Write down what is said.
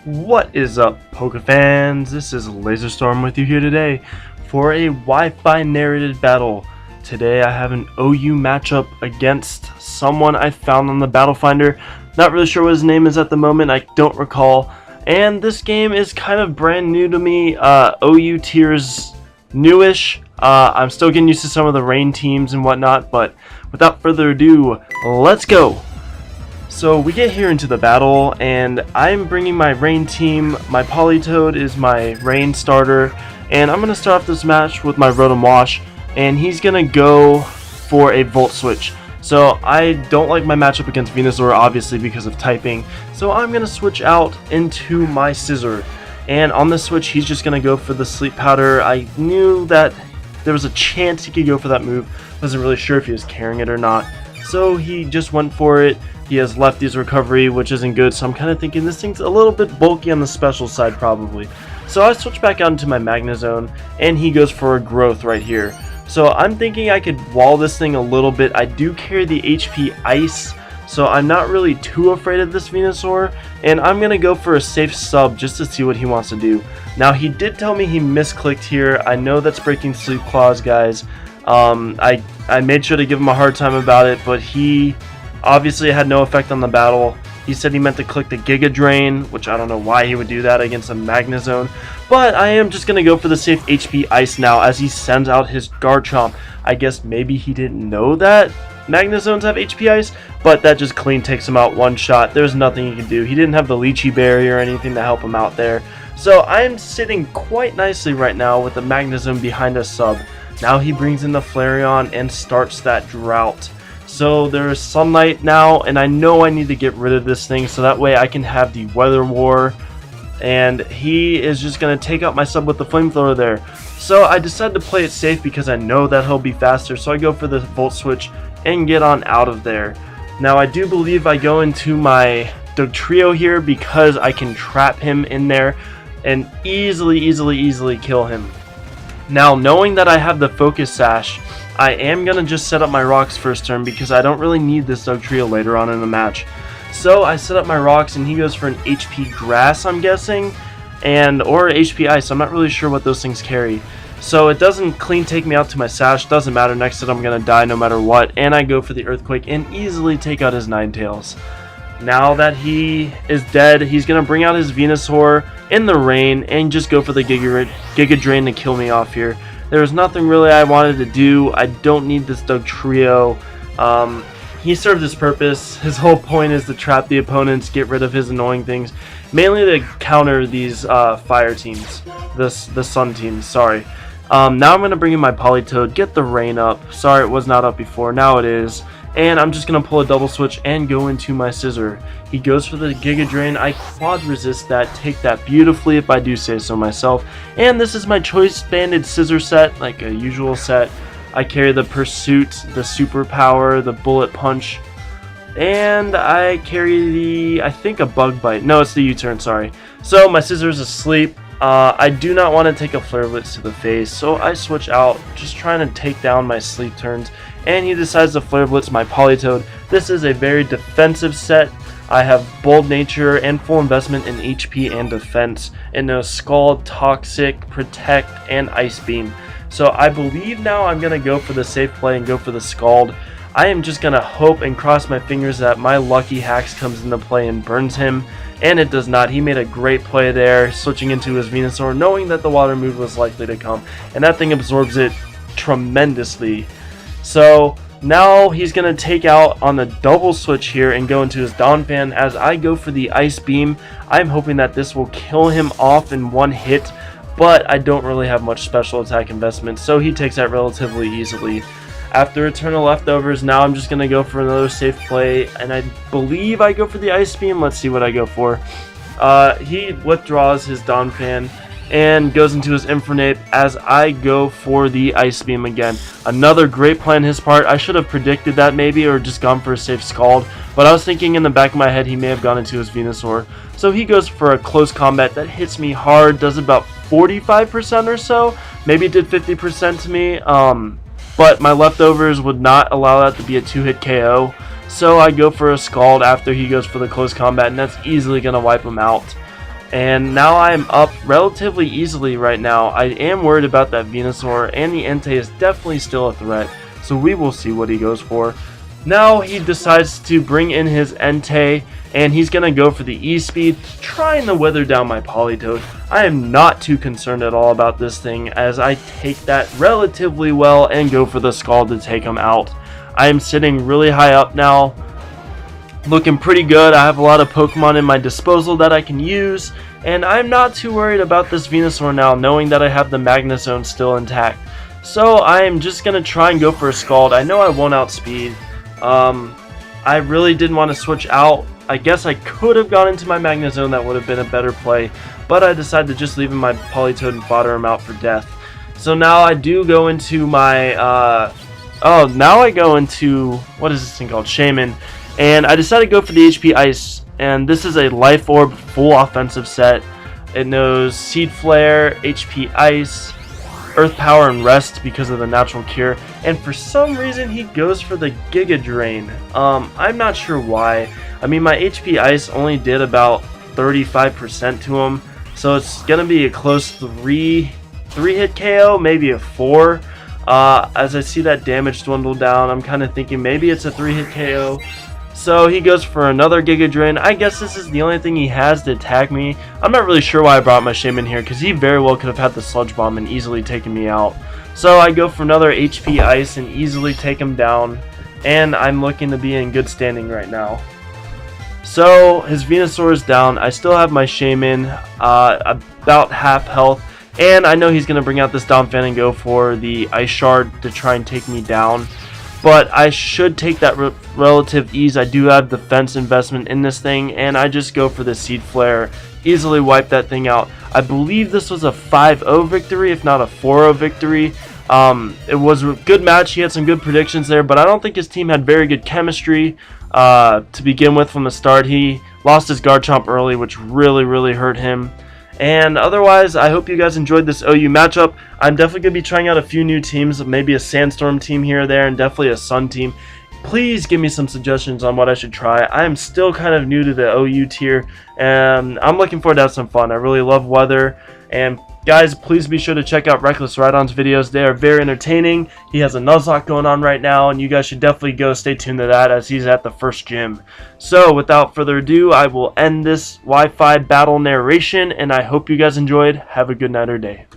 What is up, Poke fans? This is LazerStorm with you here today for a Wi-Fi narrated battle. Today I have an OU matchup against someone I found on the Battle Finder. Not really sure what his name is at the moment, I don't recall. And this game is kind of brand new to me. OU tiers newish. I'm still getting used to some of the rain teams and whatnot, but without further ado, let's go! So we get here into the battle, and I'm bringing my rain team. My Polytoad is my rain starter, and I'm going to start off this match with my Rotom Wash, and he's going to go for a Volt Switch. So I don't like my matchup against Venusaur, obviously, because of typing, so I'm going to switch out into my Scizor. And on the switch, he's just going to go for the Sleep Powder. I knew that there was a chance he could go for that move. Wasn't really sure if he was carrying it or not, so he just went for it. He has Lefty's recovery, which isn't good, so I'm kind of thinking this thing's a little bit bulky on the special side probably. So I switch back out into my Magnezone, and he goes for a Growth right here. So I'm thinking I could wall this thing a little bit. I do carry the HP Ice, so I'm not really too afraid of this Venusaur, and I'm going to go for a safe sub just to see what he wants to do. Now, he did tell me he misclicked here. I know that's breaking Sleep Claws, guys. I made sure to give him a hard time about it, but he obviously had no effect on the battle. He said he meant to click the Giga Drain, which I don't know why he would do that against a Magnezone. But I am just going to go for the safe HP Ice now as he sends out his Garchomp. I guess maybe he didn't know that Magnezones have HP Ice, but that just clean takes him out one shot. There's nothing he can do. He didn't have the Lychee Berry or anything to help him out there. So I am sitting quite nicely right now with the Magnezone behind a sub. Now he brings in the Flareon and starts that drought. So there is sunlight now, and I know I need to get rid of this thing so that way I can have the Weather War. And he is just going to take out my sub with the Flamethrower there. So I decided to play it safe because I know that he'll be faster. So I go for the Volt Switch and get on out of there. Now I do believe I go into my Dugtrio here because I can trap him in there and easily kill him. Now, knowing that I have the Focus Sash, I am going to just set up my rocks first turn because I don't really need this Dugtrio later on in the match. So I set up my rocks and he goes for an HP Grass, I'm guessing, or HP Ice. I'm not really sure what those things carry. So it doesn't clean take me out to my Sash, doesn't matter, next turn I'm going to die no matter what, and I go for the Earthquake and easily take out his Ninetales. Now that he is dead, he's going to bring out his Venusaur in the rain and just go for the Giga Drain to kill me off here. There was nothing really I wanted to do. I don't need this Dugtrio. He served his purpose. His whole point is to trap the opponents, get rid of his annoying things. Mainly to counter these fire teams. The sun teams, sorry. Now I'm going to bring in my Polytoad, get the rain up. Sorry it was not up before, now it is. And I'm just going to pull a double switch and go into my Scizor. He goes for the Giga Drain. I quad resist that, take that beautifully if I do say so myself. And this is my choice banded Scizor set, like a usual set. I carry the Pursuit, the Superpower, the Bullet Punch, and I carry the, I think, a Bug Bite. No, it's the U-turn, sorry. So my Scizor is asleep. I do not want to take a Flare Blitz to the face, so I switch out, just trying to take down my sleep turns, and he decides to Flare Blitz my Polytoad. This is a very defensive set. I have Bold Nature and full investment in HP and defense, and a Scald, Toxic, Protect, and Ice Beam. So I believe now I'm going to go for the safe play and go for the Scald. I am just going to hope and cross my fingers that my Lucky Hacks comes into play and burns him. And it does not. He made a great play there, switching into his Venusaur, knowing that the water move was likely to come. And that thing absorbs it tremendously. So now he's going to take out on the double switch here and go into his Donphan. As I go for the Ice Beam, I'm hoping that this will kill him off in one hit. But I don't really have much special attack investment, so he takes that relatively easily. After Eternal Leftovers, now I'm just going to go for another safe play, and I believe I go for the Ice Beam. Let's see what I go for. He withdraws his Donphan and goes into his Infernape as I go for the Ice Beam again. Another great play on his part. I should have predicted that maybe, or just gone for a safe Scald, but I was thinking in the back of my head he may have gone into his Venusaur. So he goes for a close combat that hits me hard, does about 45% or so. Maybe it did 50% to me. But my leftovers would not allow that to be a 2-hit KO. So I go for a Scald after he goes for the close combat, and that's easily going to wipe him out. And now I'm up relatively easily right now. I am worried about that Venusaur, and the Entei is definitely still a threat. So we will see what he goes for. Now he decides to bring in his Entei, and he's going to go for the E-Speed, trying to weather down my Politoed. I am not too concerned at all about this thing, as I take that relatively well and go for the Scald to take him out. I am sitting really high up now, looking pretty good. I have a lot of Pokemon in my disposal that I can use, and I'm not too worried about this Venusaur now, knowing that I have the Magnezone still intact. So I am just going to try and go for a Scald. I know I won't outspeed. I really didn't want to switch out. I guess I could have gone into my Magnezone. That would have been a better play, but I decided to just leave in my Politoed and fodder him out for death. So now I do go into my now I go into, what is this thing called, Shaman, and I decided to go for the HP Ice, and this is a Life Orb full offensive set. It knows Seed Flare, HP Ice, Earth Power, and Rest because of the Natural Cure, and for some reason he goes for the Giga Drain. I'm not sure why. I mean, my HP Ice only did about 35% to him, so it's gonna be a close 3-hit KO, maybe a 4. As I see that damage dwindle down, I'm kind of thinking maybe it's a 3-hit KO. So he goes for another Giga Drain. I guess this is the only thing he has to attack me. I'm not really sure why I brought my Shaman here, because he very well could have had the Sludge Bomb and easily taken me out. So I go for another HP Ice and easily take him down, and I'm looking to be in good standing right now. So his Venusaur is down. I still have my Shaman, about half health, and I know he's going to bring out this Donphan and go for the Ice Shard to try and take me down. But I should take that relative ease. I do have defense investment in this thing, and I just go for the Seed Flare. Easily wipe that thing out. I believe this was a 5-0 victory, if not a 4-0 victory. It was a good match. He had some good predictions there, but I don't think his team had very good chemistry to begin with from the start. He lost his Garchomp early, which really hurt him. And otherwise, I hope you guys enjoyed this OU matchup. I'm definitely going to be trying out a few new teams, maybe a Sandstorm team here or there, and definitely a Sun team. Please give me some suggestions on what I should try. I am still kind of new to the OU tier, and I'm looking forward to have some fun. I really love weather. And guys, please be sure to check out Reckless Ride-On's videos. They are very entertaining. He has a Nuzlocke going on right now, and you guys should definitely go stay tuned to that, as he's at the first gym. So without further ado, I will end this Wi-Fi battle narration, and I hope you guys enjoyed. Have a good night or day.